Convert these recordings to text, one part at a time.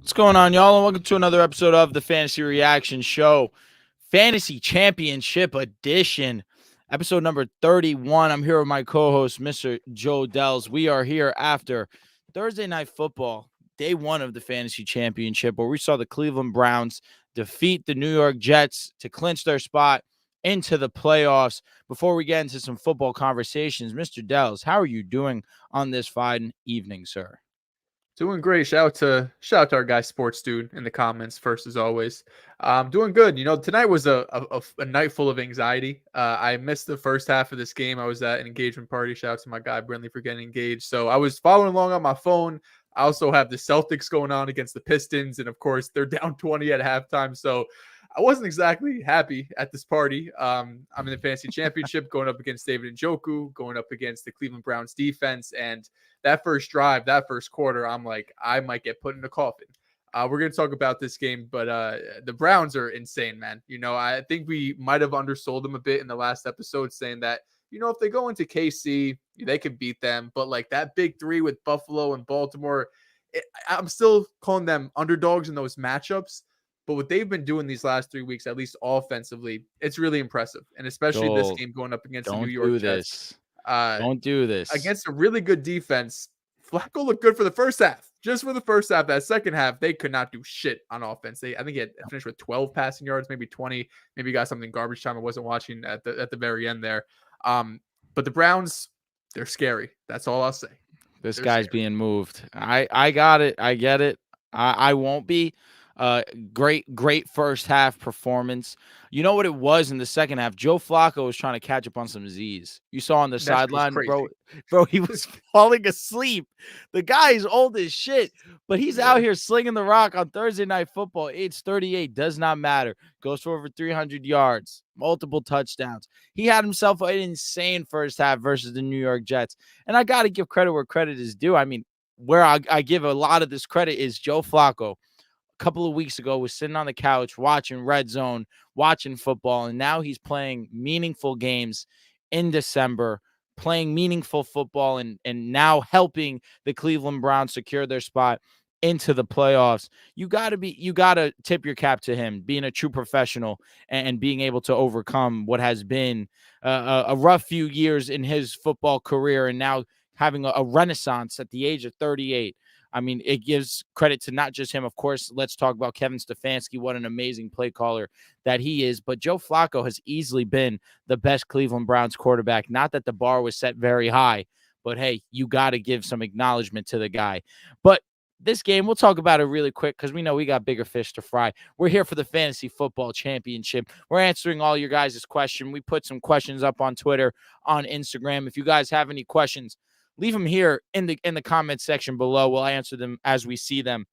What's going on, y'all? And welcome to another episode of the Fantasy Reaction Show, Fantasy Championship Edition, episode number 31. I'm here with my co-host, Mr. Joe Dells. We are here after Thursday Night Football, day one of the Fantasy Championship, where we saw the Cleveland Browns defeat the New York Jets to clinch their spot into the playoffs. Before we get into some football conversations, Mr. Dells, how are you doing on this fine evening, sir? Doing great. Shout out to our guy Sports Dude in the comments first as always. Doing good. Tonight was a night full of anxiety. I missed the first half of this game. I was at an engagement party. Shout out to my guy Brindley for getting engaged. So I was following along on my phone. I also have the Celtics going on against the Pistons, and of course they're down 20 at halftime. So I wasn't exactly happy at this party. I'm in the fantasy championship going up against David Njoku, going up against the Cleveland Browns defense, and that first drive, that first quarter, I'm like, I might get put in a coffin. We're going to talk about this game, but the Browns are insane, man. I think we might have undersold them a bit in the last episode, saying that, if they go into KC, they can beat them. But like that big three with Buffalo and Baltimore, I'm still calling them underdogs in those matchups. But what they've been doing these last 3 weeks, at least offensively, it's really impressive. And especially this Joel, game going up against the New don't York do Jets. this. Uh, Don't do this. Against a really good defense, Flacco looked good for the first half. Just for the first half. That second half, they could not do shit on offense. I think he had finished with 12 passing yards, maybe 20. Maybe got something garbage time I wasn't watching at the very end there. But the Browns, they're scary. That's all I'll say. This They're guy's scary. being moved. I got it. I get it. I won't be. Great first half performance. You know what it was in the second half? Joe Flacco was trying to catch up on some Z's. You saw on the That shit was sideline, bro. crazy. Bro, he was falling asleep. The guy is old as shit, but he's out Yeah. here slinging the rock on Thursday Night Football. Age 38 does not matter. Goes for over 300 yards, multiple touchdowns. He had himself an insane first half versus the New York Jets. And I got to give credit where credit is due. I mean, where I give a lot of this credit is Joe Flacco. A couple of weeks ago was sitting on the couch watching Red Zone, watching football, and now he's playing meaningful games in December, playing meaningful football and now helping the Cleveland Browns secure their spot into the playoffs. You gotta tip your cap to him being a true professional and being able to overcome what has been a rough few years in his football career and now having a renaissance at the age of 38. I mean, it gives credit to not just him. Of course, let's talk about Kevin Stefanski. What an amazing play caller that he is. But Joe Flacco has easily been the best Cleveland Browns quarterback. Not that the bar was set very high, but hey, you got to give some acknowledgement to the guy. But this game, we'll talk about it really quick because we know we got bigger fish to fry. We're here for the Fantasy Football Championship. We're answering all your guys' questions. We put some questions up on Twitter, on Instagram. If you guys have any questions, leave them here in the comment section below. We'll answer them as we see them.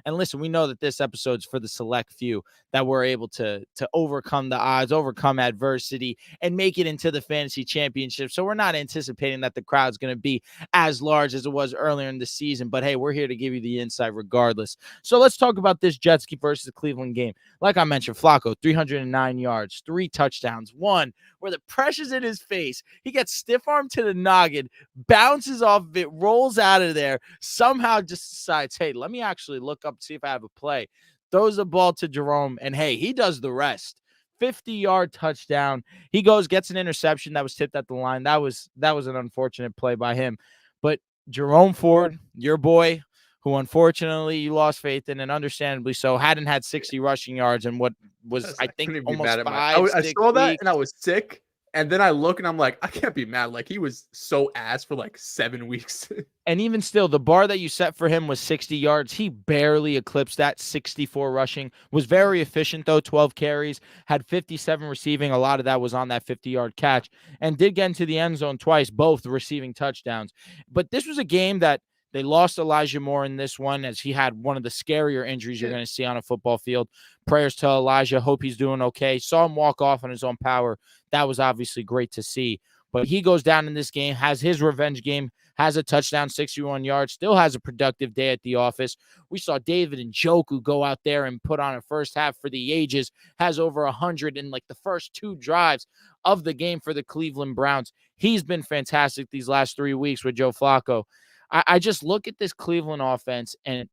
And listen, we know that this episode's for the select few that were able to overcome the odds, overcome adversity, and make it into the fantasy championship. So we're not anticipating that the crowd's going to be as large as it was earlier in the season. But hey, we're here to give you the insight regardless. So let's talk about this Jetski versus Cleveland game. Like I mentioned, Flacco, 309 yards, 3 touchdowns, one where the pressure's in his face. He gets stiff arm to the noggin, bounces off of it, rolls out of there, somehow just decides, hey, let me actually look up, see if I have a play. Throws the ball to Jerome, and hey, he does the rest. 50-yard touchdown. He goes, gets an interception that was tipped at the line. That was an unfortunate play by him. But Jerome Ford, your boy, who unfortunately you lost faith in, and understandably so, hadn't had 60 rushing yards in what was, I I think, couldn't even be almost mad at five, I six saw that and I weeks. was sick. And then I look and I'm like, I can't be mad. Like he was so ass for like 7 weeks. And even still, the bar that you set for him was 60 yards. He barely eclipsed that. 64 rushing. Was very efficient, though. 12 carries. Had 57 receiving. A lot of that was on that 50-yard catch. And did get into the end zone twice, both receiving touchdowns. But this was a game that they lost Elijah Moore in this one, as he had one of the scarier injuries you're Yeah. going to see on a football field. Prayers to Elijah. Hope he's doing okay. Saw him walk off on his own power. That was obviously great to see. But he goes down in this game, has his revenge game, has a touchdown, 61 yards, still has a productive day at the office. We saw David Njoku go out there and put on a first half for the ages, has over 100 in like the first 2 drives of the game for the Cleveland Browns. He's been fantastic these last 3 weeks with Joe Flacco. I just look at this Cleveland offense, and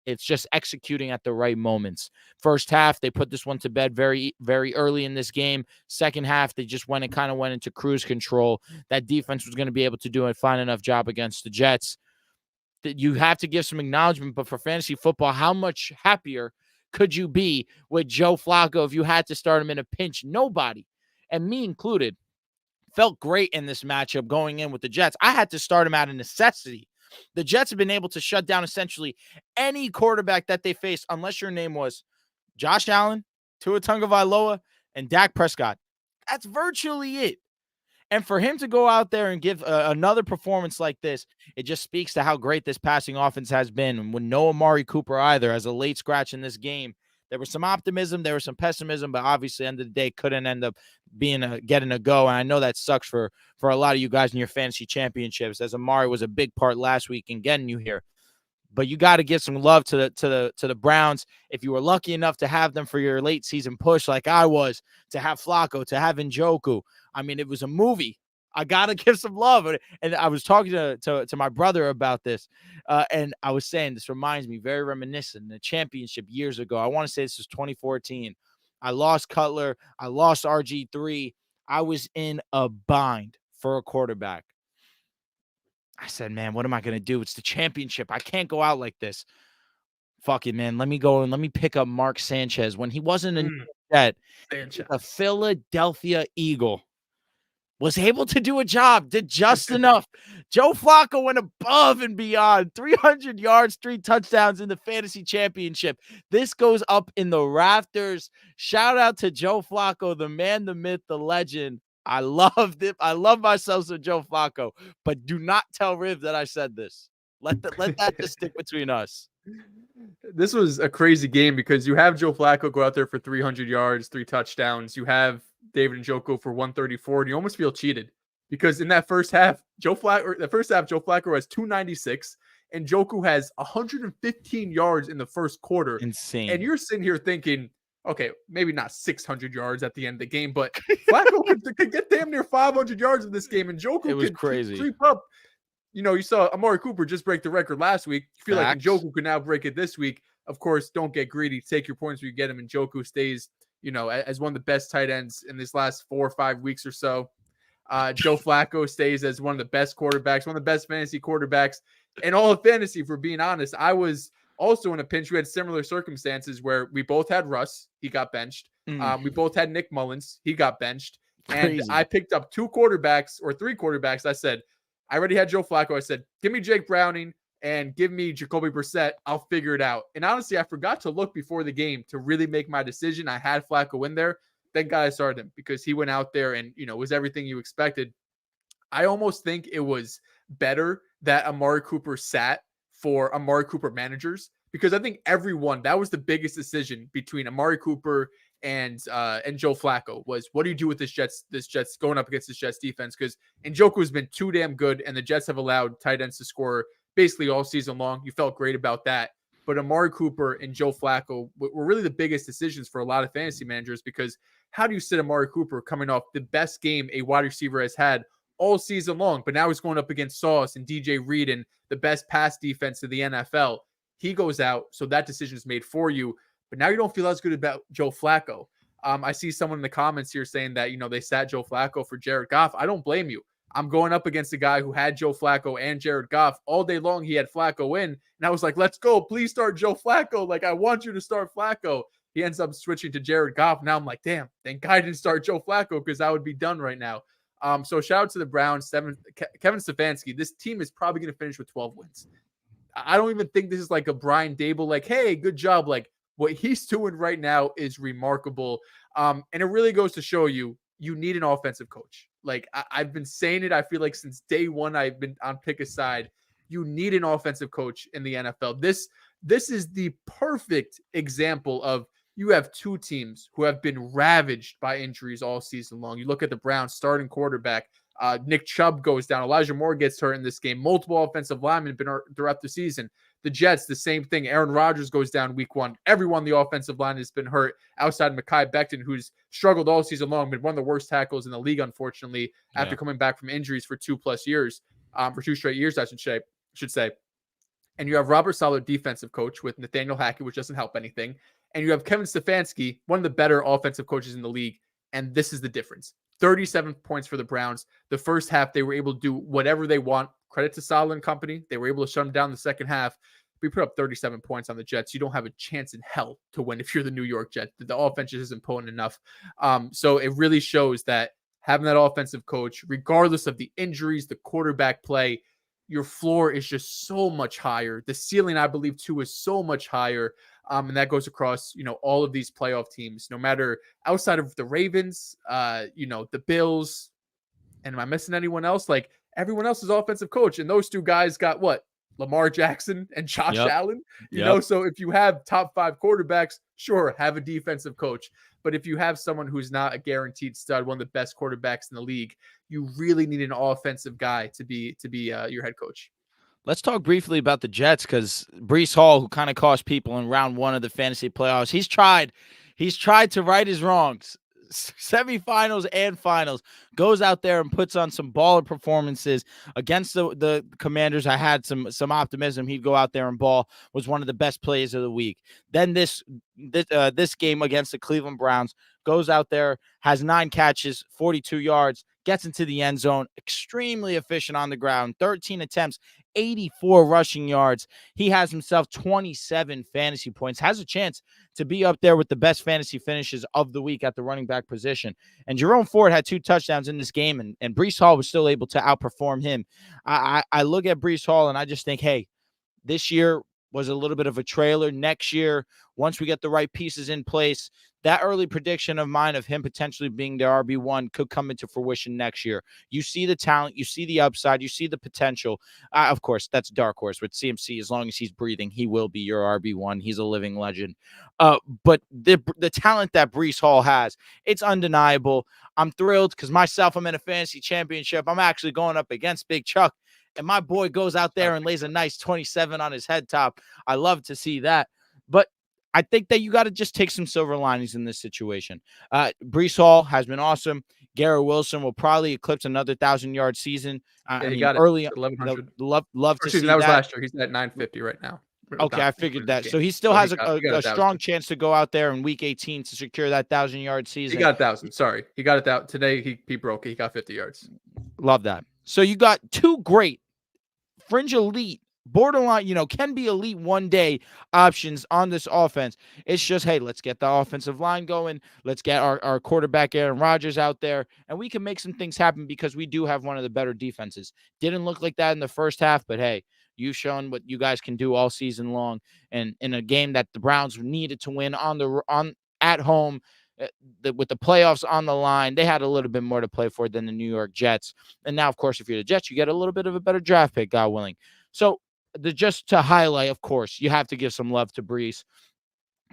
It's just executing at the right moments. First half, they put this one to bed very, very early in this game. Second half, they just went into cruise control. That defense was going to be able to do a fine enough job against the Jets. That you have to give some acknowledgement, but for fantasy football, how much happier could you be with Joe Flacco if you had to start him in a pinch? Nobody, and me included, felt great in this matchup going in with the Jets. I had to start him out of necessity. The Jets have been able to shut down essentially any quarterback that they face, unless your name was Josh Allen, Tua Tagovailoa, and Dak Prescott. That's virtually it. And for him to go out there and give another performance like this, it just speaks to how great this passing offense has been. And with no Amari Cooper either as a late scratch in this game, there was some optimism, there was some pessimism, but obviously, end of the day, couldn't end up getting a go. And I know that sucks for a lot of you guys in your fantasy championships, as Amari was a big part last week in getting you here. But you got to give some love to the Browns. If you were lucky enough to have them for your late season push, like I was, to have Flacco, to have Njoku, I mean, it was a movie. I got to give some love. And I was talking to my brother about this, and I was saying this reminds me, very reminiscent, the championship years ago. I want to say this was 2014. I lost Cutler. I lost RG3. I was in a bind for a quarterback. I said, man, what am I going to do? It's the championship. I can't go out like this. Fuck it, man. Let me go and let me pick up Mark Sanchez. When he wasn't a Jet, a Philadelphia Eagle, was able to do a job, did just enough. Joe Flacco went above and beyond. 300 yards, 3 touchdowns in the fantasy championship. This goes up in the rafters. Shout out to Joe Flacco, the man, the myth, the legend. I loved it. I love myself some Joe Flacco, but do not tell Riv that I said this. Let that just stick between us. This was a crazy game because you have Joe Flacco go out there for 300 yards, 3 touchdowns. You have David Njoku for 134, and you almost feel cheated because in that first half, Joe Flacco has 296, and Njoku has 115 yards in the first quarter. Insane. And you're sitting here thinking, okay, maybe not 600 yards at the end of the game, but Flacco could get damn near 500 yards in this game, and Njoku could crazy. Creep up. You know, you saw Amari Cooper just break the record last week. You feel like Njoku could now break it this week. Of course, don't get greedy. Take your points where you get him. Njoku stays, you know, as one of the best tight ends in this last 4 or 5 weeks or so. Joe Flacco stays as one of the best quarterbacks, one of the best fantasy quarterbacks in all of fantasy, for being honest. I was also in a pinch. We had similar circumstances where we both had Russ. He got benched. We both had Nick Mullins. He got benched. And I picked up 2 quarterbacks or 3 quarterbacks. I said, I already had Joe Flacco. I said, give me Jake Browning and give me Jacoby Brissett. I'll figure it out. And honestly, I forgot to look before the game to really make my decision. I had Flacco in there. Thank God I started him because he went out there and, you know, was everything you expected. I almost think it was better that Amari Cooper sat for Amari Cooper managers because I think that was the biggest decision between Amari Cooper and Joe Flacco was, what do you do with this Jets going up against this Jets defense? Because Njoku has been too damn good, and the Jets have allowed tight ends to score basically all season long. You felt great about that. But Amari Cooper and Joe Flacco were really the biggest decisions for a lot of fantasy managers because how do you sit Amari Cooper coming off the best game a wide receiver has had all season long, but now he's going up against Sauce and DJ Reed and the best pass defense of the NFL. He goes out, so that decision is made for you. But now you don't feel as good about Joe Flacco. I see someone in the comments here saying that, you know, they sat Joe Flacco for Jared Goff. I don't blame you. I'm going up against a guy who had Joe Flacco and Jared Goff all day long. He had Flacco in, and I was like, let's go. Please start Joe Flacco. Like, I want you to start Flacco. He ends up switching to Jared Goff. Now I'm like, damn, thank God I didn't start Joe Flacco because I would be done right now. So shout out to the Browns. Kevin Stefanski. This team is probably going to finish with 12 wins. I don't even think this is like a Brian Dable, like, hey, good job. Like, what he's doing right now is remarkable. And it really goes to show you need an offensive coach. Like, I've been saying it, I feel like since day one, I've been on pick a side. You need an offensive coach in the NFL. This is the perfect example of you have 2 teams who have been ravaged by injuries all season long. You look at the Browns starting quarterback, Nick Chubb goes down. Elijah Moore gets hurt in this game. Multiple offensive linemen have been hurt throughout the season. The Jets, the same thing. Aaron Rodgers goes down week 1. Everyone on the offensive line has been hurt outside Mekhi Becton, who's struggled all season long, been one of the worst tackles in the league, unfortunately, after coming back from injuries for 2+ years, for 2 straight years, I should say. and you have Robert Saleh, defensive coach, with Nathaniel Hackett, which doesn't help anything, and you have Kevin Stefanski, one of the better offensive coaches in the league, and this is the difference. 37 points for the Browns. The first half, they were able to do whatever they want. Credit to Saleh and company. They were able to shut them down the second half. We put up 37 points on the Jets. You don't have a chance in hell to win if you're the New York Jets. The offense just isn't potent enough. So it really shows that having that offensive coach, regardless of the injuries, the quarterback play, your floor is just so much higher. The ceiling, I believe, too, is so much higher. And that goes across, all of these playoff teams, no matter outside of the Ravens, the Bills. And am I missing anyone else? Like, everyone else's offensive coach. And those two guys got what? Lamar Jackson and Josh Allen, so if you have top 5 quarterbacks, sure, have a defensive coach. But if you have someone who's not a guaranteed stud, one of the best quarterbacks in the league, you really need an offensive guy to be your head coach. Let's talk briefly about the Jets, because Breece Hall, who kind of cost people in round 1 of the fantasy playoffs, he's tried to right his wrongs. Semifinals and finals, goes out there and puts on some baller performances against the Commanders. I had some optimism he'd go out there and ball. Was one of the best plays of the week. Then this game against the Cleveland Browns, goes out there, has 9 catches, 42 yards, gets into the end zone, extremely efficient on the ground, 13 attempts, 84 rushing yards. He has himself 27 fantasy points, has a chance to be up there with the best fantasy finishes of the week at the running back position. And Jerome Ford had 2 touchdowns in this game, and Breece Hall was still able to outperform him. I look at Breece Hall and I just think, hey, this year was a little bit of a trailer. Next year, once we get the right pieces in place, that early prediction of mine of him potentially being the RB1 could come into fruition next year. You see the talent, you see the upside, you see the potential. Of course, that's dark horse with CMC. As long as he's breathing, he will be your RB1. He's a living legend. But the talent that Breece Hall has, it's undeniable. I'm thrilled because myself, I'm in a fantasy championship. I'm actually going up against Big Chuck, and my boy goes out there and lays a nice 27 on his head top. I love to see that. But I think that you got to just take some silver linings in this situation. Breece Hall has been awesome. Garrett Wilson will probably eclipse another 1,000-yard season. He got early 1,100. Love to see that. Was last year. He's at 950 right now. Okay, I figured that. So he still has a strong chance to go out there in Week 18 to secure that 1,000-yard season. He got 1,000. Sorry, he got it out today. He broke it. He got 50 yards. Love that. So you got 2 great fringe elite, borderline, can be elite one day options on this offense. It's just, hey, let's get the offensive line going. Let's get our quarterback Aaron Rodgers out there, and we can make some things happen because we do have one of the better defenses. Didn't look like that in the first half, but hey, you've shown what you guys can do all season long. And in a game that the Browns needed to win at home, with the playoffs on the line, they had a little bit more to play for than the New York Jets. And now, of course, if you're the Jets, you get a little bit of a better draft pick, God willing. So just to highlight, of course, you have to give some love to Breece.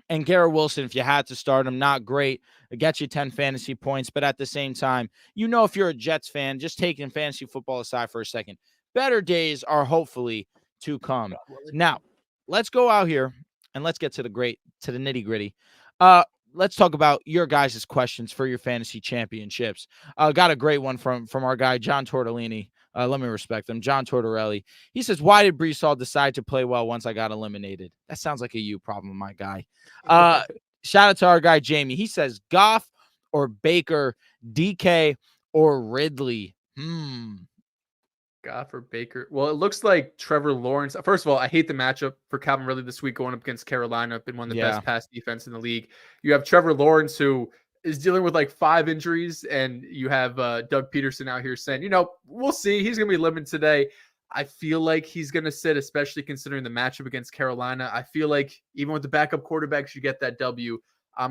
And Garrett Wilson, if you had to start him, not great. It gets you 10 fantasy points. But at the same time, if you're a Jets fan, just taking fantasy football aside for a second, better days are hopefully to come. Now, let's go out here and let's get to the nitty gritty. Let's talk about your guys' questions for your fantasy championships. Got a great one from our guy, John Tortellini. Let me respect him. John Tortorelli. He says, why did Breece Hall decide to play well once I got eliminated? That sounds like a you problem, my guy. Shout out to our guy, Jamie. He says, Goff or Baker, DK or Ridley. Goff or Baker. Well, it looks like Trevor Lawrence. First of all, I hate the matchup for Calvin Ridley this week going up against Carolina. Been one of the best pass defense in the league. You have Trevor Lawrence, who is dealing with like 5 injuries, and you have Doug Peterson out here saying, we'll see. He's going to be limited today. I feel like he's going to sit, especially considering the matchup against Carolina. I feel like even with the backup quarterbacks, you get that W.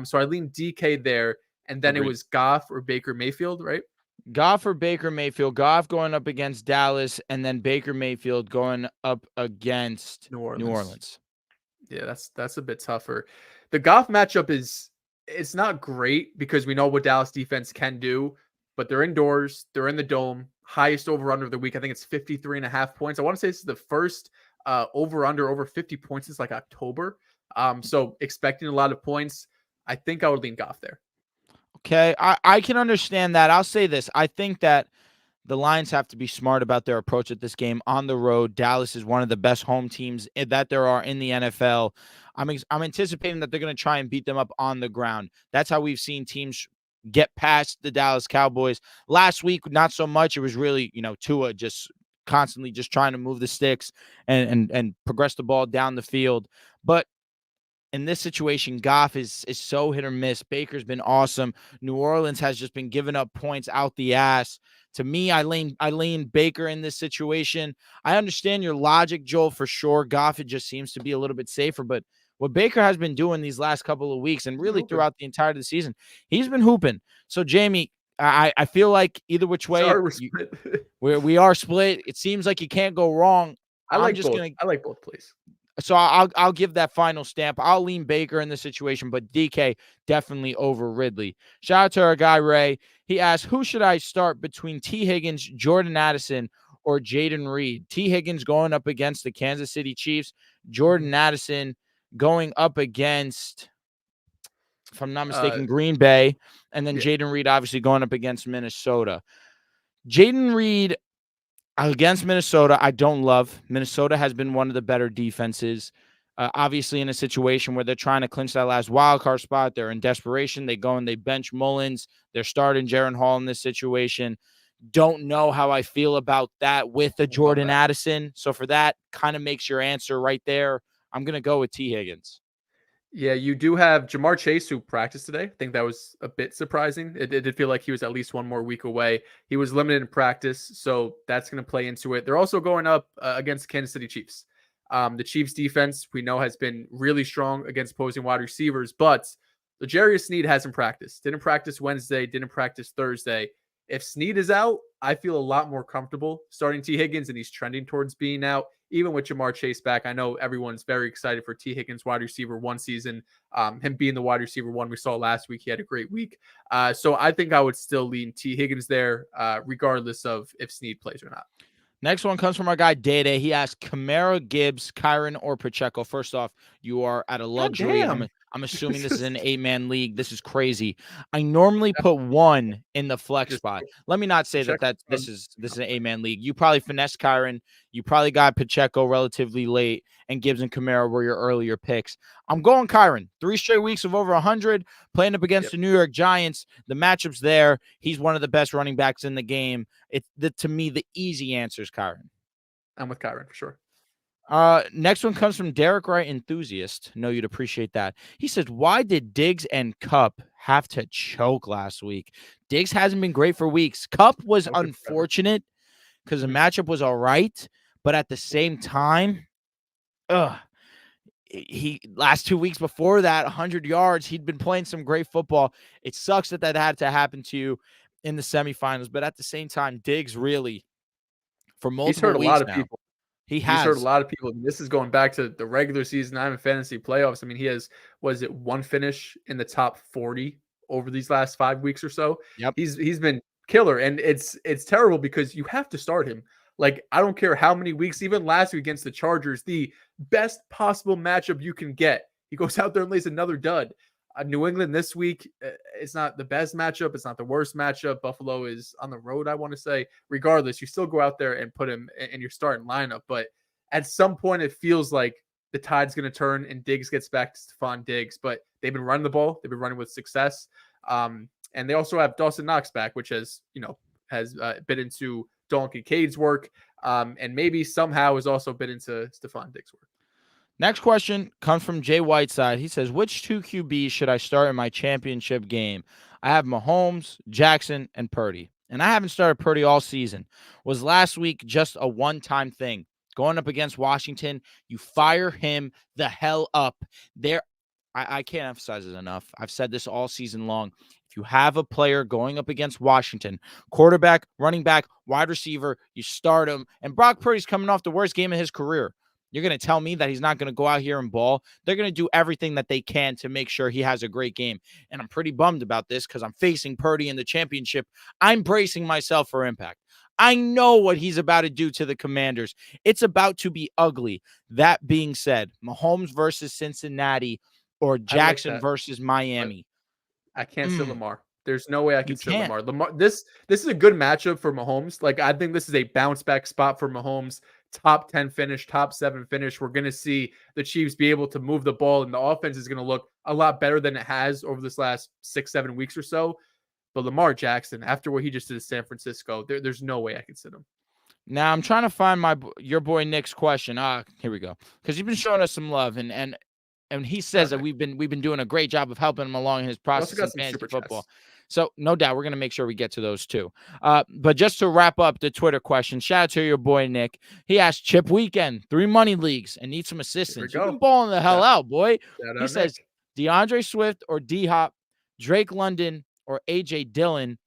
So I lean DK there, and then It was Goff or Baker Mayfield, right? Goff or Baker Mayfield. Goff going up against Dallas, and then Baker Mayfield going up against New Orleans. Yeah, that's a bit tougher. The Goff matchup it's not great because we know what Dallas defense can do, but they're indoors, they're in the dome. Highest over-under of the week, I think it's 53.5 points. I want to say this is the first over-under over 50 points since like October. So expecting a lot of points. I think I would lean Goff there. Okay, I can understand that. I'll say this. I think that The Lions have to be smart about their approach at this game on the road. Dallas is one of the best home teams that there are in the NFL. I'm anticipating that they're going to try and beat them up on the ground. That's how we've seen teams get past the Dallas Cowboys. Last week, not so much. It was really, Tua just constantly just trying to move the sticks and progress the ball down the field. But in this situation, Goff is so hit or miss. Baker's been awesome. New Orleans has just been giving up points out the ass. To me, I lean Baker in this situation. I understand your logic, Joel, for sure. Goff, it just seems to be a little bit safer, but what Baker has been doing these last couple of weeks and really throughout the entirety of the season, he's been hooping. So, Jamie, I feel like either which way, Sorry, we're split. we are split. It seems like you can't go wrong. I like both, please. So I'll give that final stamp. I'll lean Baker in the situation, but DK definitely over Ridley. Shout out to our guy Ray. He asked, who should I start between T. Higgins, Jordan Addison, or Jayden Reed? T. Higgins going up against the Kansas City Chiefs. Jordan Addison going up against, if I'm not mistaken, Green Bay. And then Jayden Reed obviously going up against Minnesota. Jayden Reed against Minnesota, I don't love. Minnesota has been one of the better defenses. Obviously, in a situation where they're trying to clinch that last wild card spot, they're in desperation. They go and they bench Mullins. They're starting Jaren Hall in this situation. Don't know how I feel about that with the Jordan Addison. So for that, kind of makes your answer right there. I'm going to go with T. Higgins. Yeah, you do have Jamar Chase, who practiced today. I think that was a bit surprising. It did feel like he was at least one more week away. He was limited in practice, so that's going to play into it. They're also going up against Kansas City Chiefs. The Chiefs defense, we know, has been really strong against opposing wide receivers, but L'Jarius Sneed hasn't practiced. Didn't practice Wednesday, didn't practice Thursday. If Sneed is out, I feel a lot more comfortable starting T. Higgins, and he's trending towards being out. Even with Jamar Chase back, I know everyone's very excited for T. Higgins, wide receiver one season. Him being the wide receiver one we saw last week, he had a great week. So I think I would still lean T. Higgins there, regardless of if Sneed plays or not. Next one comes from our guy Dede. He asked Kamara, Gibbs, Kyron, or Pacheco. First off, you are at a luxury. I'm assuming this is an 8-man league. This is crazy. I normally put one in the flex spot. Let me not say that this is an 8-man league. You probably finessed Kyron. You probably got Pacheco relatively late, and Gibbs and Kamara were your earlier picks. I'm going Kyron. 3 straight weeks of over 100, playing up against the New York Giants. The matchup's there. He's one of the best running backs in the game. To me, the easy answer is Kyron. I'm with Kyron for sure. Next one comes from Derek Wright Enthusiast. Know you'd appreciate that. He says, why did Diggs and Kupp have to choke last week? Diggs hasn't been great for weeks. Kupp was unfortunate because the matchup was all right, but at the same time, he last 2 weeks before that, 100 yards, he'd been playing some great football. It sucks that had to happen to you in the semifinals, but at the same time, Diggs really, for multiple weeks he's hurt a lot of people. He's hurt a lot of people. I mean, this is going back to the regular season, not even fantasy playoffs. I mean, he has, one finish in the top 40 over these last 5 weeks or so. Yep. He's been killer, and it's terrible because you have to start him. Like, I don't care how many weeks, even last week against the Chargers, the best possible matchup you can get. He goes out there and lays another dud. New England this week, it's not the best matchup. It's not the worst matchup. Buffalo is on the road, I want to say. Regardless, you still go out there and put him in your starting lineup. But at some point, it feels like the tide's going to turn and Diggs gets back to Stephon Diggs. But they've been running the ball. They've been running with success. And they also have Dawson Knox back, which has bit into Dalton Kincaid's work. And maybe somehow has also bit into Stephon Diggs' work. Next question comes from Jay Whiteside. He says, which 2 QBs should I start in my championship game? I have Mahomes, Jackson, and Purdy. And I haven't started Purdy all season. Was last week just a one-time thing? Going up against Washington, you fire him the hell up. I can't emphasize it enough. I've said this all season long. If you have a player going up against Washington, quarterback, running back, wide receiver, you start him. And Brock Purdy's coming off the worst game of his career. You're going to tell me that he's not going to go out here and ball? They're going to do everything that they can to make sure he has a great game. And I'm pretty bummed about this because I'm facing Purdy in the championship. I'm bracing myself for impact. I know what he's about to do to the Commanders. It's about to be ugly. That being said, Mahomes versus Cincinnati or Jackson versus Miami. I can't sit Lamar. There's no way I You can sit can't. Lamar. This is a good matchup for Mahomes. Like I think this is a bounce back spot for Mahomes. Top 10 finish, top 7 finish. We're going to see the Chiefs be able to move the ball, and the offense is going to look a lot better than it has over this last 6-7 weeks or so. But Lamar Jackson, after what he just did in San Francisco, there's no way I can sit him. Now I'm trying to find your boy Nick's question. Here we go. Because he's been showing us some love, and he says that we've been doing a great job of helping him along in his process in fantasy football. So no doubt we're gonna make sure we get to those too. But just to wrap up the Twitter question, shout out to your boy Nick. He asked Chip Weekend, 3 money leagues, and needs some assistance. You've been balling the hell out, boy. He says DeAndre Swift or D Hop, Drake London or AJ Dillon,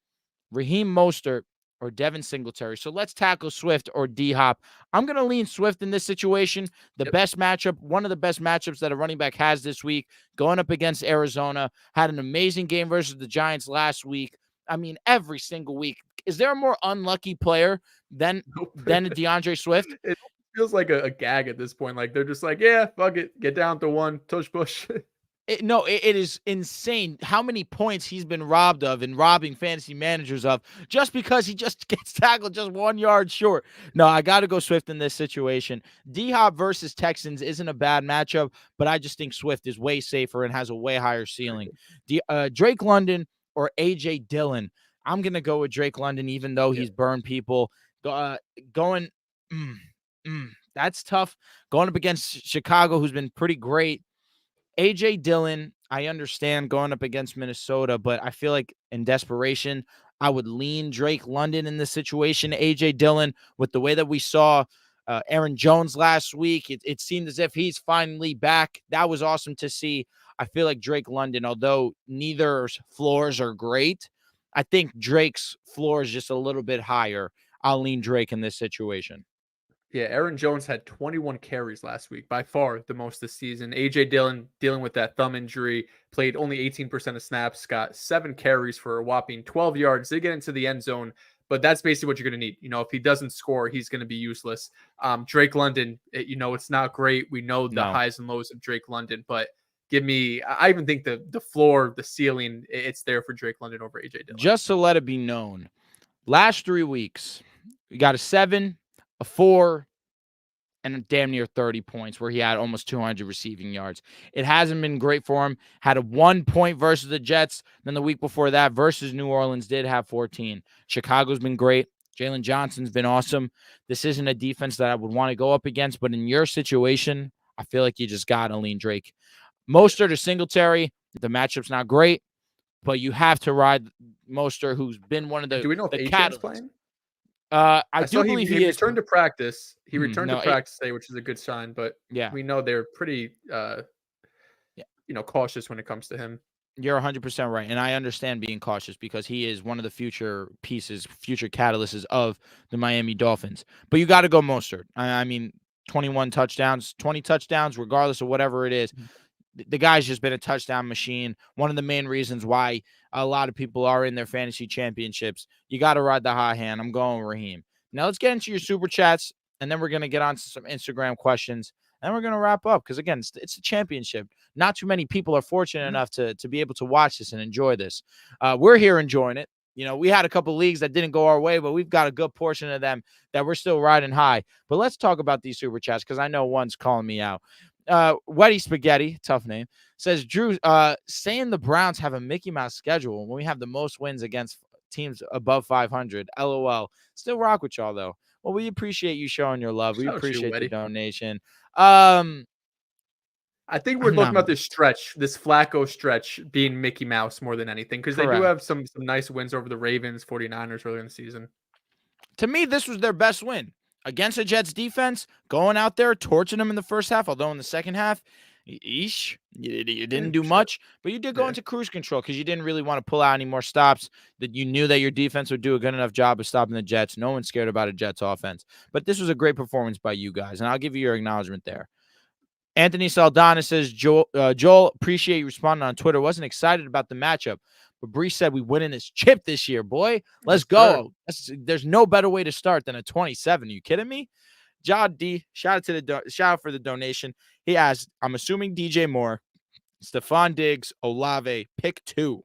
Raheem Mostert or Devin Singletary. So let's tackle Swift or D-Hop. I'm going to lean Swift in this situation. The best matchup, one of the best matchups that a running back has this week, going up against Arizona. Had an amazing game versus the Giants last week. I mean, every single week. Is there a more unlucky player than DeAndre Swift? It feels like a gag at this point. Like they're just like, yeah, fuck it. Get down to 1, tush push. It is insane how many points he's been robbed of and robbing fantasy managers of just because he just gets tackled just 1 yard short. No, I got to go Swift in this situation. D-Hop versus Texans isn't a bad matchup, but I just think Swift is way safer and has a way higher ceiling. Drake London or A.J. Dillon. I'm going to go with Drake London, even though he's burned people. That's tough. Going up against Chicago, who's been pretty great. A.J. Dillon, I understand going up against Minnesota, but I feel like in desperation, I would lean Drake London in this situation. A.J. Dillon, with the way that we saw Aaron Jones last week, it seemed as if he's finally back. That was awesome to see. I feel like Drake London, although neither's floors are great, I think Drake's floor is just a little bit higher. I'll lean Drake in this situation. Yeah, Aaron Jones had 21 carries last week, by far the most this season. AJ Dillon dealing with that thumb injury, played only 18% of snaps, got 7 carries for a whopping 12 yards. They get into the end zone, but that's basically what you're going to need. If he doesn't score, he's going to be useless. Drake London, it's not great. We know the highs and lows of Drake London, but I even think the floor, the ceiling, it's there for Drake London over AJ Dillon. Just to let it be known, last 3 weeks, we got a 7, a 4, and a damn near 30 points where he had almost 200 receiving yards. It hasn't been great for him. Had a 1 point versus the Jets. Then the week before that versus New Orleans did have 14. Chicago's been great. Jalen Johnson's been awesome. This isn't a defense that I would want to go up against, but in your situation, I feel like you just got to lean Drake. Mostert or Singletary, the matchup's not great, but you have to ride Mostert, who's been one of the Do we know if catalysts. Playing? I do believe he is. Returned to practice. He returned to practice today, which is a good sign. But yeah, we know they're pretty, cautious when it comes to him. You're 100% right, and I understand being cautious because he is one of the future pieces, future catalysts of the Miami Dolphins. But you got to go Mostert. I mean, 21 touchdowns, 20 touchdowns, regardless of whatever it is. The guy's just been a touchdown machine. One of the main reasons why a lot of people are in their fantasy championships. You got to ride the hot hand. I'm going Raheem. Now let's get into your super chats, and then we're going to get on to some Instagram questions, and we're going to wrap up because, again, it's a championship. Not too many people are fortunate enough to be able to watch this and enjoy this. We're here enjoying it. We had a couple leagues that didn't go our way, but we've got a good portion of them that we're still riding high. But let's talk about these super chats because I know one's calling me out. Weddy Spaghetti, tough name, says, Drew, saying the Browns have a Mickey Mouse schedule when we have the most wins against teams above 500. LOL. Still rock with y'all, though. Well, we appreciate you showing your love. We appreciate the donation. I think we're looking at this stretch, this Flacco stretch being Mickey Mouse more than anything because they do have some nice wins over the Ravens, 49ers earlier in the season. To me, this was their best win. Against the Jets defense, going out there, torching them in the first half, although in the second half, you didn't do much, but you did go into cruise control because you didn't really want to pull out any more stops, that you knew that your defense would do a good enough job of stopping the Jets. No one's scared about a Jets offense. But this was a great performance by you guys, and I'll give you your acknowledgement there. Anthony Saldana says, Joel, appreciate you responding on Twitter. Wasn't excited about the matchup, but Bree said we winning this chip this year, boy. Let's go. There's no better way to start than a 27. Are you kidding me? John D, shout out for the donation. He asked, I'm assuming DJ Moore, Stephon Diggs, Olave, pick 2.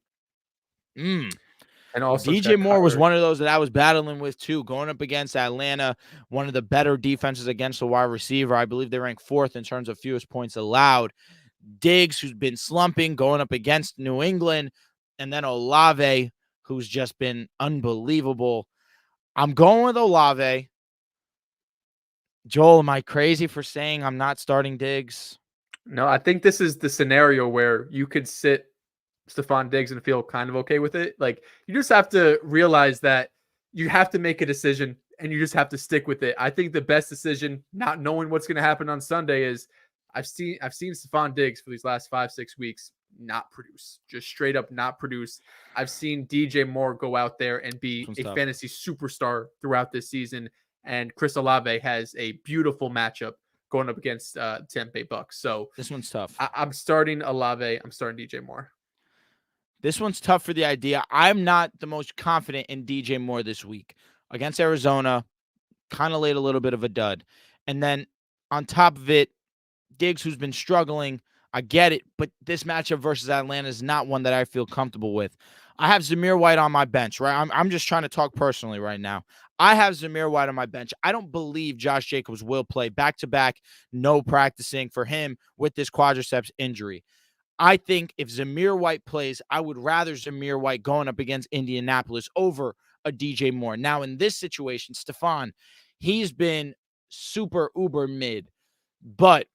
And also it's DJ got Moore was Kyler. one of those that I was battling with too, going up against Atlanta, one of the better defenses against the wide receiver. I believe they rank 4th in terms of fewest points allowed. Diggs, who's been slumping, going up against New England, and then Olave, who's just been unbelievable. I'm going with Olave. Joel, am I crazy for saying I'm not starting Diggs? No, I think this is the scenario where you could sit Stephon Diggs and feel kind of okay with it. Like, you just have to realize that you have to make a decision and you just have to stick with it. I think the best decision, not knowing what's going to happen on Sunday, is I've seen Stephon Diggs for these last 5-6 weeks not produce, just straight up not produce. I've seen DJ Moore go out there and be a fantasy superstar throughout this season, and Chris Olave has a beautiful matchup going up against Tampa Bay Bucks. So this one's tough. I'm starting Olave. I'm starting DJ Moore. This one's tough for the idea. I'm not the most confident in DJ Moore this week. Against Arizona, kind of laid a little bit of a dud. And then on top of it, Diggs, who's been struggling, I get it, but this matchup versus Atlanta is not one that I feel comfortable with. I have Zamir White on my bench, right? I'm just trying to talk personally right now. I have Zamir White on my bench. I don't believe Josh Jacobs will play back-to-back, no practicing for him with this quadriceps injury. I think if Zamir White plays, I would rather Zamir White going up against Indianapolis over a DJ Moore. Now, in this situation, Stephon, he's been super uber mid, but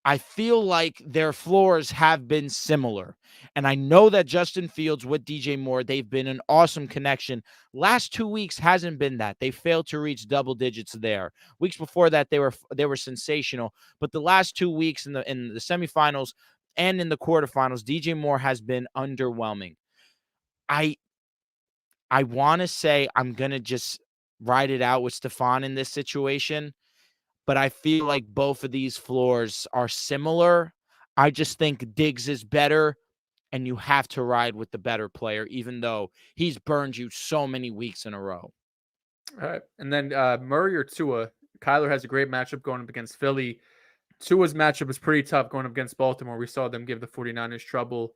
I feel like their floors have been similar. And I know that Justin Fields with DJ Moore, they've been an awesome connection. Last 2 weeks hasn't been that. They failed to reach double digits there. Weeks before that, they were sensational. But the last 2 weeks in the semifinals and in the quarterfinals, DJ Moore has been underwhelming. I want to say I'm going to just ride it out with Stephon in this situation, but I feel like both of these floors are similar. I just think Diggs is better, and you have to ride with the better player, even though he's burned you so many weeks in a row. All right. And then Murray or Tua. Kyler has a great matchup going up against Philly. Tua's matchup was pretty tough going up against Baltimore. We saw them give the 49ers trouble.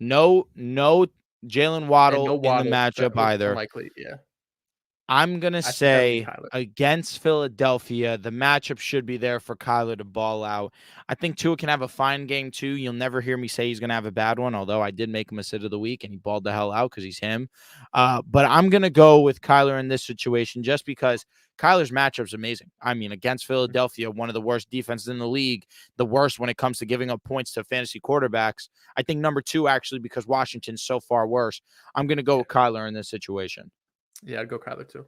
No Jalen Waddle in the matchup either. Unlikely, yeah. I'm going to say against Philadelphia, the matchup should be there for Kyler to ball out. I think Tua can have a fine game too. You'll never hear me say he's going to have a bad one, although I did make him a sit of the week and he balled the hell out because he's him. But I'm going to go with Kyler in this situation just because Kyler's matchup is amazing. I mean, against Philadelphia, one of the worst defenses in the league, the worst when it comes to giving up points to fantasy quarterbacks. I think number 2, actually, because Washington's so far worse. I'm going to go with Kyler in this situation. Yeah, I'd go Kyler too.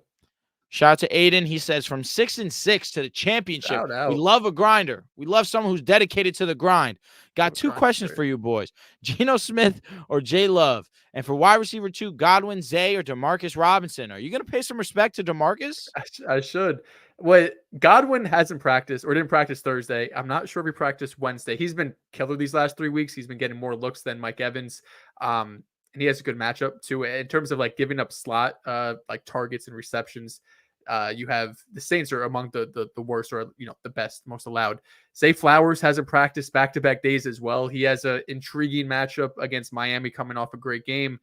Shout out to Aiden. He says, from 6-6 to the championship. We love a grinder. We love someone who's dedicated to the grind. Got 2 questions for you boys. Geno Smith or Jay Love? And for wide receiver 2, Godwin, Zay, or Demarcus Robinson? Are you going to pay some respect to Demarcus? I should. Wait, Godwin hasn't practiced or didn't practice Thursday. I'm not sure if he practiced Wednesday. He's been killer these last 3 weeks. He's been getting more looks than Mike Evans. And he has a good matchup too in terms of like giving up slot like targets and receptions. You have the Saints are among the worst, or the best, most allowed. Zay Flowers hasn't practiced back-to-back days as well. He has an intriguing matchup against Miami coming off a great game.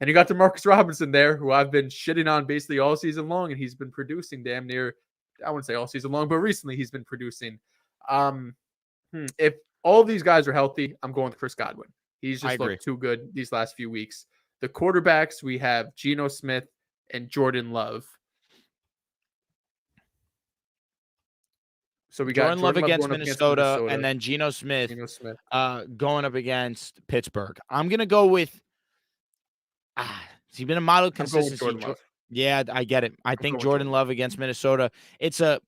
And you got Demarcus Robinson there, who I've been shitting on basically all season long, and he's been producing damn near, I wouldn't say all season long, but recently he's been producing. If all of these guys are healthy, I'm going with Chris Godwin. He's just looked too good these last few weeks. The quarterbacks, we have Geno Smith and Jordan Love. So we got Jordan Love against Minnesota, and then Geno Smith going up against Pittsburgh. I'm going to go with he's been a model consistency. Yeah, I get it. I think Jordan Love against Minnesota, it's a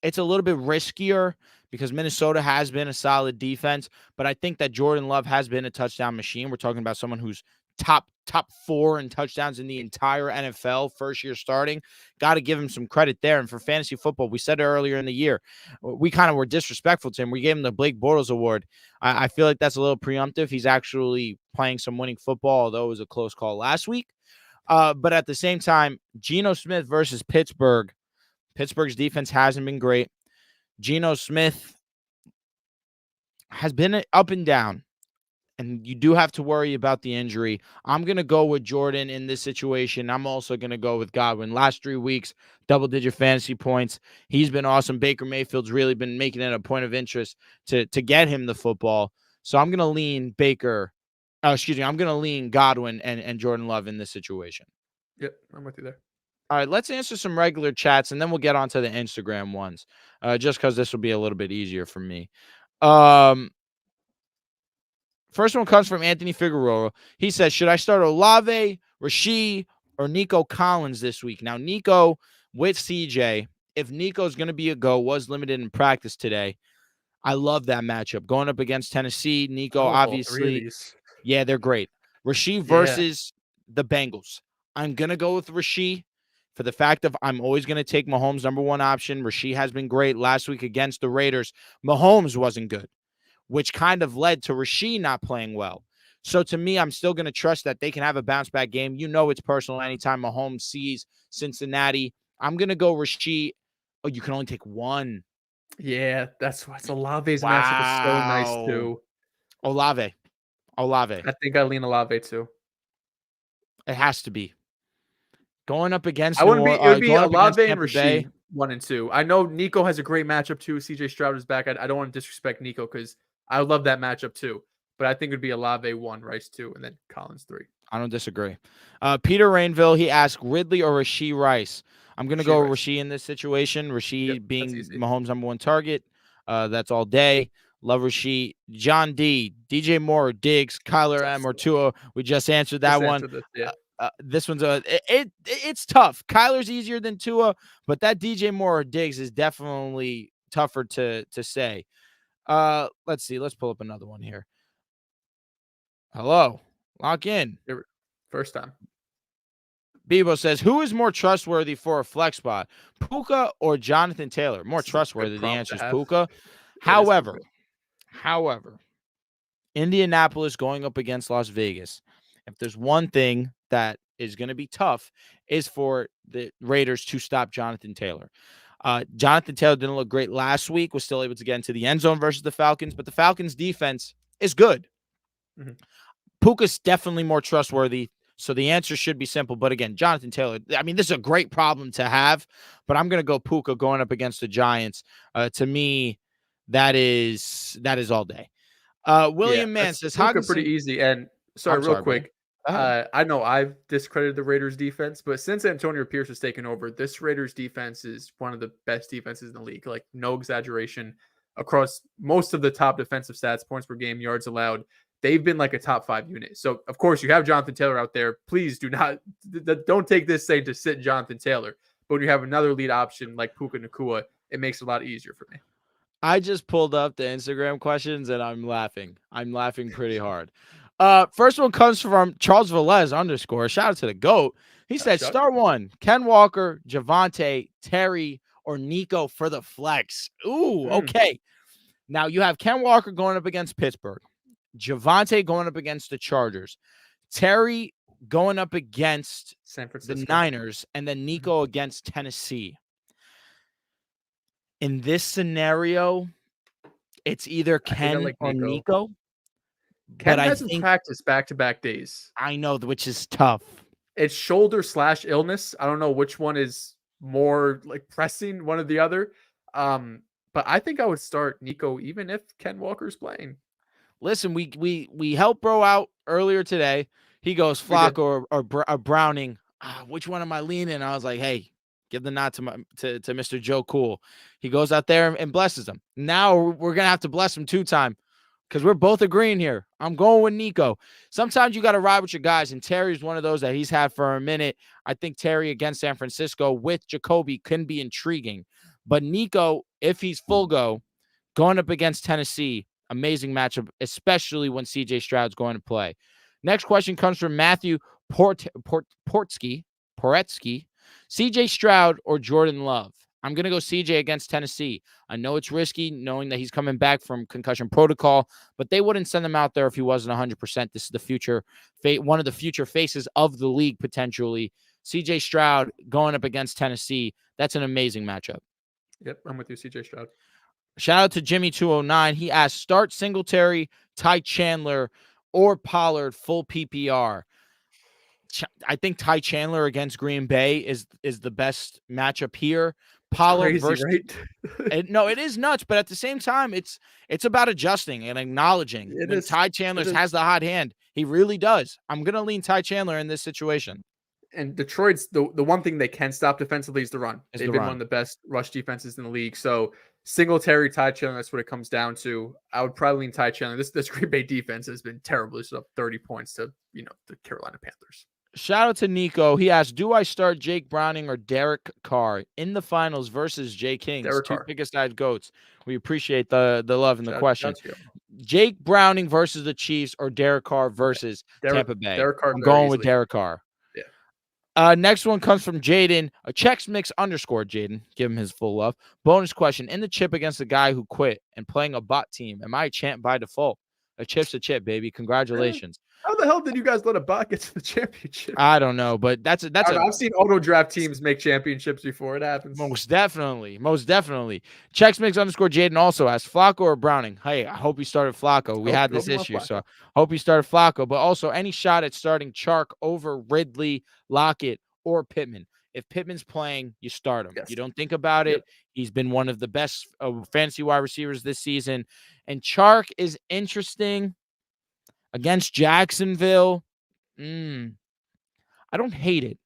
little bit riskier because Minnesota has been a solid defense, but I think that Jordan Love has been a touchdown machine. We're talking about someone who's top 4 in touchdowns in the entire NFL, first year starting. Got to give him some credit there. And for fantasy football, we said it earlier in the year, we kind of were disrespectful to him. We gave him the Blake Bortles Award. I feel like that's a little preemptive. He's actually playing some winning football, although it was a close call last week. But at the same time, Geno Smith versus Pittsburgh. Pittsburgh's defense hasn't been great. Geno Smith has been up and down. and you do have to worry about the injury. I'm going to go with Jordan in this situation. I'm also going to go with Godwin. Last 3 weeks, double-digit fantasy points. He's been awesome. Baker Mayfield's really been making it a point of interest to get him the football. So I'm going to lean I'm going to lean Godwin and Jordan Love in this situation. Yep, I'm with you there. All right, let's answer some regular chats, and then we'll get on to the Instagram ones, just because this will be a little bit easier for me. First one comes from Anthony Figueroa. He says, should I start Olave, Rashee, or Nico Collins this week? Now, Nico with CJ, if Nico's going to be a go, was limited in practice today. I love that matchup. Going up against Tennessee, Nico, obviously. Yeah, they're great. Rashee versus the Bengals. I'm going to go with Rashee for the fact of I'm always going to take Mahomes' number one option. Rashee has been great. Last week against the Raiders, Mahomes wasn't good, which kind of led to Rashee not playing well. So to me, I'm still going to trust that they can have a bounce back game. You know, it's personal anytime Mahomes sees Cincinnati. I'm going to go Rashee. Oh, you can only take one. Yeah, that's why Olave's matchup is so nice too. Olave. I think I lean Olave too. It has to be. Going up against it would be Olave and Rashee 1 and 2. I know Nico has a great matchup too. CJ Stroud is back. I don't want to disrespect Nico because I love that matchup too. But I think it would be Olave 1, Rice 2, and then Collins 3. I don't disagree. Peter Rainville, he asked Ridley or Rashee Rice. I'm going to go Rashee in this situation. Rashee being Mahomes' number one target. That's all day. Love Rashee. John D, DJ Moore, Diggs, Kyler M, or Tua. We just answered that one. This one's it's tough. Kyler's easier than Tua, but that DJ Moore or Diggs is definitely tougher to say. Let's see. Let's pull up another one here. Hello. Lock in. First time. Bebo says, who is more trustworthy for a flex spot, Puka or Jonathan Taylor? More trustworthy. The answer is Puka. However, Indianapolis going up against Las Vegas. If there's one thing that is going to be tough is for the Raiders to stop Jonathan Taylor. Jonathan Taylor didn't look great last week, was still able to get into the end zone versus the Falcons, but the Falcons defense is good. Mm-hmm. Puka's definitely more trustworthy. So the answer should be simple. But again, Jonathan Taylor, I mean, this is a great problem to have, but I'm going to go Puka going up against the Giants. To me, that is all day. William Mann says, Puka pretty easy. And real quick. I know I've discredited the Raiders defense, but since Antonio Pierce has taken over, this Raiders defense is one of the best defenses in the league. Like, no exaggeration, across most of the top defensive stats, points per game, yards allowed. They've been like a top 5 unit. So, of course, you have Jonathan Taylor out there. Please don't take this saying to sit Jonathan Taylor. But when you have another lead option like Puka Nacua, it makes it a lot easier for me. I just pulled up the Instagram questions and I'm laughing. I'm laughing pretty hard. First one comes from Charles Velez _ Shout out to the GOAT. He said, start one, Ken Walker, Javonte, Terry, or Nico for the flex. Ooh, okay. Now you have Ken Walker going up against Pittsburgh. Javonte going up against the Chargers, Terry going up against San Francisco, the Niners, and then Nico against Tennessee. In this scenario, it's either Ken or Nico. Ken hasn't practiced back-to-back days. I know, which is tough. It's shoulder/illness. I don't know which one is more like pressing, one or the other. But I think I would start Nico even if Ken Walker's playing. Listen, we helped bro out earlier today. He goes Flacco or Browning. Which one am I leaning? I was like, hey, give the nod to Mr. Joe Cool. He goes out there and blesses him. Now we're gonna have to bless him 2-time because we're both agreeing here. I'm going with Nico. Sometimes you got to ride with your guys, and Terry's one of those that he's had for a minute. I think Terry against San Francisco with Jacoby can be intriguing, but Nico, if he's full go, going up against Tennessee. Amazing matchup, especially when CJ Stroud's going to play. Next question comes from Matthew Poretsky. CJ Stroud or Jordan Love? I'm going to go CJ against Tennessee. I know it's risky knowing that he's coming back from concussion protocol, but they wouldn't send him out there if he wasn't 100%. This is the future, one of the future faces of the league potentially. CJ Stroud going up against Tennessee. That's an amazing matchup. Yep, I'm with you, CJ Stroud. Shout out to Jimmy209. He asked, start Singletary, Ty Chandler, or Pollard full PPR. I think Ty Chandler against Green Bay is the best matchup here. Pollard Crazy, versus right? no, it is nuts, but at the same time, it's about adjusting and acknowledging It when is. Ty It Chandler is. has the hot hand. He really does. I'm gonna lean Ty Chandler in this situation. And Detroit's the one thing they can stop defensively is the run. Is They've the been run. one of the best rush defenses in the league. So Singletary, Ty Chandler, that's what it comes down to. I would probably lean Ty Chandler. This Green Bay defense has been terrible. It's up 30 points to the Carolina Panthers. Shout out to Nico. He asked, do I start Jake Browning or Derek Carr in the finals versus Jay Kings? Derek Two Carr. pick-a-side goats. We appreciate the love and the question. Shout Jake Browning versus the Chiefs or Derek Carr versus Tampa Bay? Derek Carr. I'm going with Derek Carr. Yeah. Next one comes from Jaden. A Chex Mix _ Jaden. Give him his full love. Bonus question. In the chip against the guy who quit and playing a bot team, am I a champ by default? A chip's a chip, baby. Congratulations. How the hell did you guys let a bot get to the championship? I don't know, but I've seen auto draft teams make championships before. It happens. Most definitely. Chex Mix _ Jaden also asked, Flacco or Browning? Hey, I hope you started Flacco. We had this issue, so I hope you started Flacco. But also, any shot at starting Chark over Ridley, Lockett, or Pittman? If Pittman's playing, you start him. Yes. You don't think about it. He's been one of the best fantasy wide receivers this season. And Chark is interesting against Jacksonville. I don't hate it,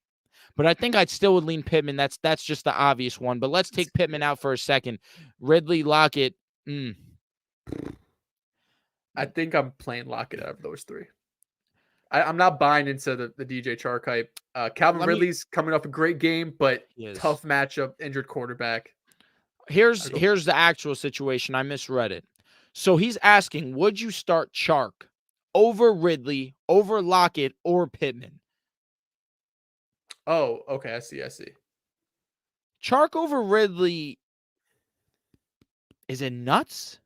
but I think I'd still would lean Pittman. That's just the obvious one. But let's take Pittman out for a second. Ridley, Lockett. I think I'm playing Lockett out of those three. I'm not buying into the DJ Chark hype. Calvin Ridley's coming off a great game, but tough matchup, injured quarterback. Here's the actual situation. I misread it. So he's asking, would you start Chark over Ridley, over Lockett, or Pittman? Oh, okay. I see. Chark over Ridley. Is it nuts?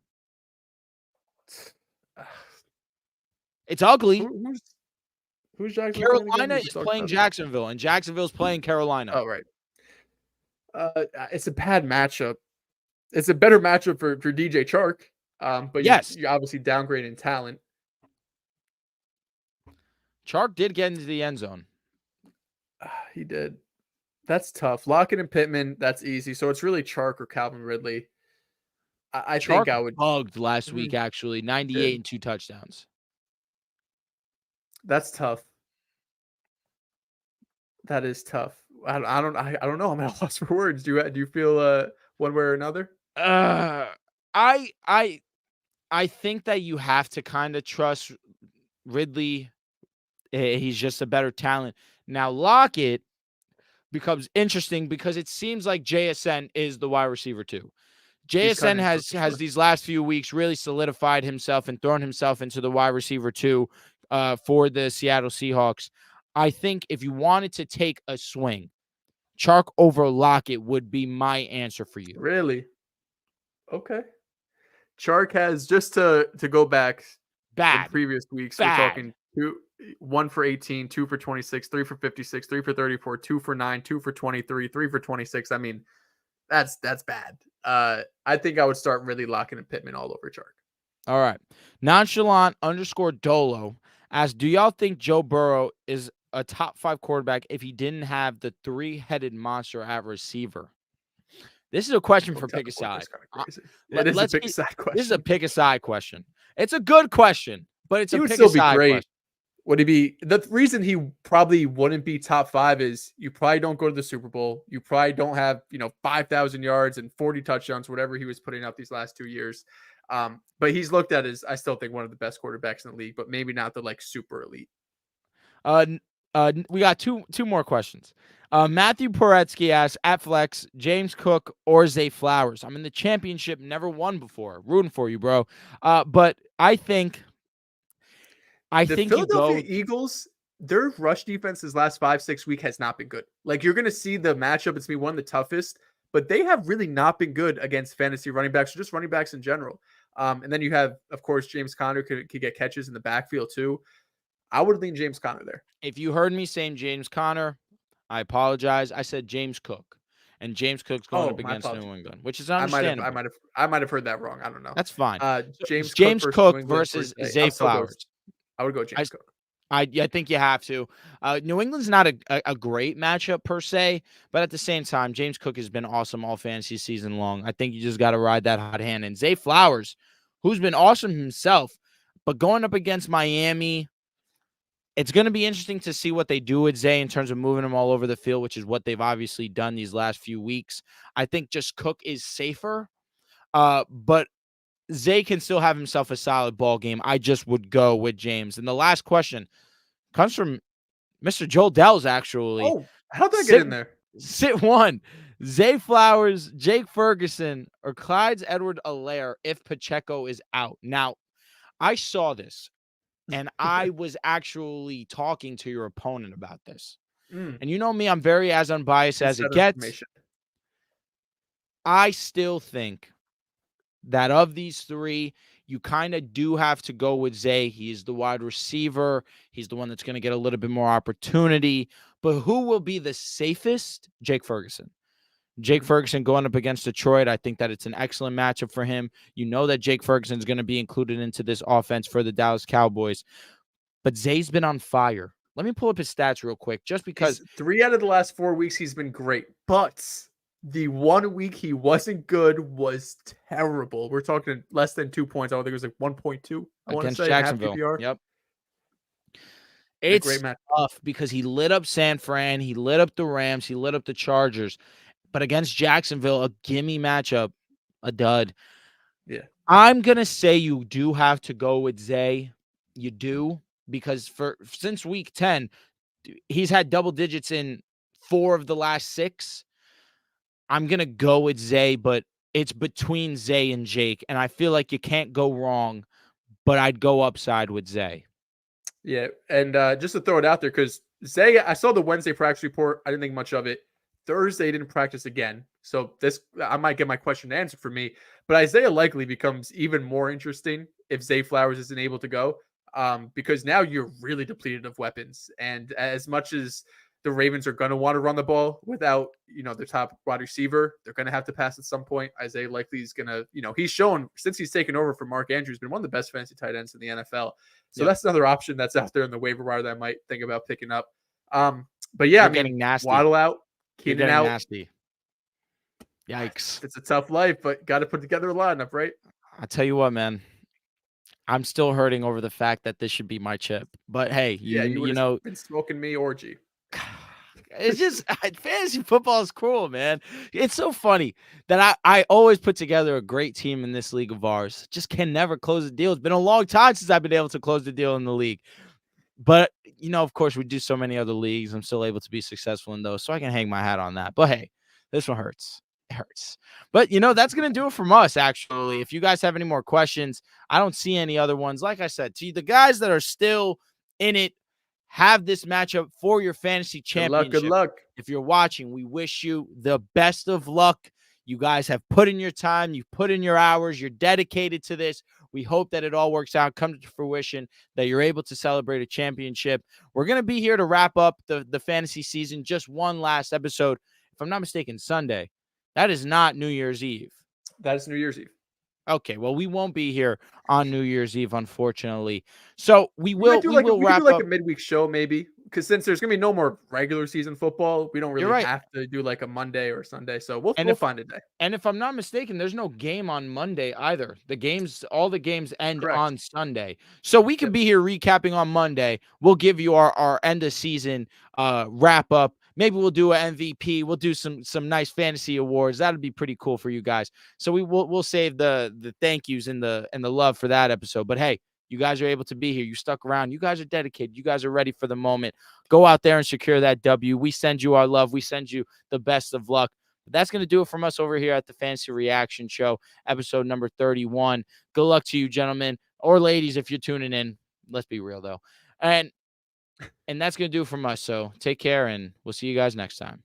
It's ugly. Who's Jacksonville? Carolina is playing Jacksonville, and Jacksonville's playing Carolina. Oh, right. It's a bad matchup. It's a better matchup for DJ Chark. But yes, you're obviously downgrading talent. Chark did get into the end zone. He did. That's tough. Lockett and Pittman, that's easy. So it's really Chark or Calvin Ridley. I think I would. Bugged last week, actually. 98 and 2 touchdowns. That's tough. That is tough. I don't know. I'm at a loss for words. Do you feel one way or another? I think that you have to kind of trust Ridley. He's just a better talent. Now Lockett becomes interesting because it seems like JSN is the wide receiver too. JSN has these last few weeks really solidified himself and thrown himself into the wide receiver too for the Seattle Seahawks. I think if you wanted to take a swing, Chark over Lockett would be my answer for you. Really? Okay. Chark has, just to go back in previous weeks, we're talking 1 for 18, 2 for 26, 3 for 56, 3 for 34, 2 for 9, 2 for 23, 3 for 26. I mean, that's bad. I think I would start really locking in Pittman all over Chark. All right. Nonchalant _ Dolo asks, do y'all think Joe Burrow is a top 5 quarterback if he didn't have the 3-headed monster at receiver? This is a question for Pick a Side. It is a Pick a Side question. This is a Pick a Side question. It's a good question, but it's a Pick a Side question. Would he be the reason he probably wouldn't be top 5 is you probably don't go to the Super Bowl. You probably don't have 5,000 yards and 40 touchdowns, whatever he was putting up these last 2 years. But he's looked at as, I still think, one of the best quarterbacks in the league, but maybe not the super elite. We got two more questions. Matthew Poretsky asks, at Flex, James Cook or Zay Flowers? I'm in the championship, never won before. Rooting for you, bro. But I think the Philadelphia Eagles, their rush defense's last 5-6 weeks has not been good. Like, you're going to see the matchup. It's been one of the toughest, but they have really not been good against fantasy running backs or just running backs in general. And then you have, of course, James Conner could get catches in the backfield too. I would lean James Conner there. If you heard me saying James Conner, I apologize. I said James Cook, and James Cook's going up against New England, which is understandable. I might have heard that wrong. I don't know. That's fine. James Cook versus Zay Flowers. I would go James Cook. I think you have to. New England's not a great matchup per se, but at the same time, James Cook has been awesome all fantasy season long. I think you just got to ride that hot hand. And Zay Flowers, who's been awesome himself, but going up against Miami, it's going to be interesting to see what they do with Zay in terms of moving him all over the field, which is what they've obviously done these last few weeks. I think just Cook is safer, but Zay can still have himself a solid ball game. I just would go with James. And the last question comes from Mr. Joel Dells, actually. Oh, how'd that get in there? Sit one. Zay Flowers, Jake Ferguson, or Clyde Edwards-Helaire if Pacheco is out. Now, I saw this, and I was actually talking to your opponent about this. And you know me, I'm very as unbiased as it gets. I still think that of these three, you kind of do have to go with Zay. He's the wide receiver. He's the one that's going to get a little bit more opportunity. But who will be the safest? Jake Ferguson. Jake Ferguson going up against Detroit. I think that it's an excellent matchup for him. You know that Jake Ferguson is going to be included into this offense for the Dallas Cowboys. But Zay's been on fire. Let me pull up his stats real quick, just because 3 out of the last 4 weeks he's been great. But the 1 week he wasn't good was terrible. We're talking less than 2 points. I don't think it was like 1.2. Against Jacksonville. Yep. It's tough because he lit up San Fran, he lit up the Rams, he lit up the Chargers. But against Jacksonville, a gimme matchup, a dud. Yeah. I'm going to say you do have to go with Zay. You do, because since week 10, he's had double digits in 4 of the last 6. I'm going to go with Zay, but it's between Zay and Jake, and I feel like you can't go wrong, but I'd go upside with Zay. Yeah, and just to throw it out there, because Zay, I saw the Wednesday practice report. I didn't think much of it. Thursday didn't practice again. So I might get my question answered for me. But Isaiah likely becomes even more interesting if Zay Flowers isn't able to go, because now you're really depleted of weapons. And as much as the Ravens are going to want to run the ball without, their top wide receiver, they're going to have to pass at some point. Isaiah likely is going to, he's shown since he's taken over from Mark Andrews, been one of the best fantasy tight ends in the NFL. So that's another option that's out there in the waiver wire that I might think about picking up. But yeah, getting nasty. Waddle out. Keenan out. Nasty. Yikes. It's a tough life, but got to put together a lineup, right? I tell you what, man. I'm still hurting over the fact that this should be my chip. But hey, you know, been smoking me orgy. It's just fantasy football is cruel, man. It's so funny that I always put together a great team in this league of ours. Just can never close the deal. It's been a long time since I've been able to close the deal in the league. But, of course, we do so many other leagues. I'm still able to be successful in those, so I can hang my hat on that. But, hey, this one hurts. It hurts. But, that's going to do it from us, actually. If you guys have any more questions, I don't see any other ones. Like I said, to the guys that are still in it, have this matchup for your fantasy championship. Good luck. If you're watching, we wish you the best of luck. You guys have put in your time. You've put in your hours. You're dedicated to this. We hope that it all works out, comes to fruition, that you're able to celebrate a championship. We're going to be here to wrap up the fantasy season. Just one last episode. If I'm not mistaken, Sunday. That is not New Year's Eve. That is New Year's Eve. Okay, well, we won't be here on New Year's Eve, unfortunately. So we will wrap up a midweek show, maybe, because since there's gonna be no more regular season football, we don't really have to do like a Monday or Sunday. So we'll find a day. And if I'm not mistaken, there's no game on Monday either. All the games end on Sunday, so we can be here recapping on Monday. We'll give you our end of season wrap up. Maybe we'll do an MVP. We'll do some nice fantasy awards. That'd be pretty cool for you guys. So we'll save the thank yous and the love for that episode. But hey, you guys are able to be here. You stuck around. You guys are dedicated. You guys are ready for the moment. Go out there and secure that W. We send you our love. We send you the best of luck. But that's going to do it from us over here at the Fantasy Reaction Show, episode number 31. Good luck to you, gentlemen or ladies, if you're tuning in. Let's be real, though. And that's going to do it from us. So take care, and we'll see you guys next time.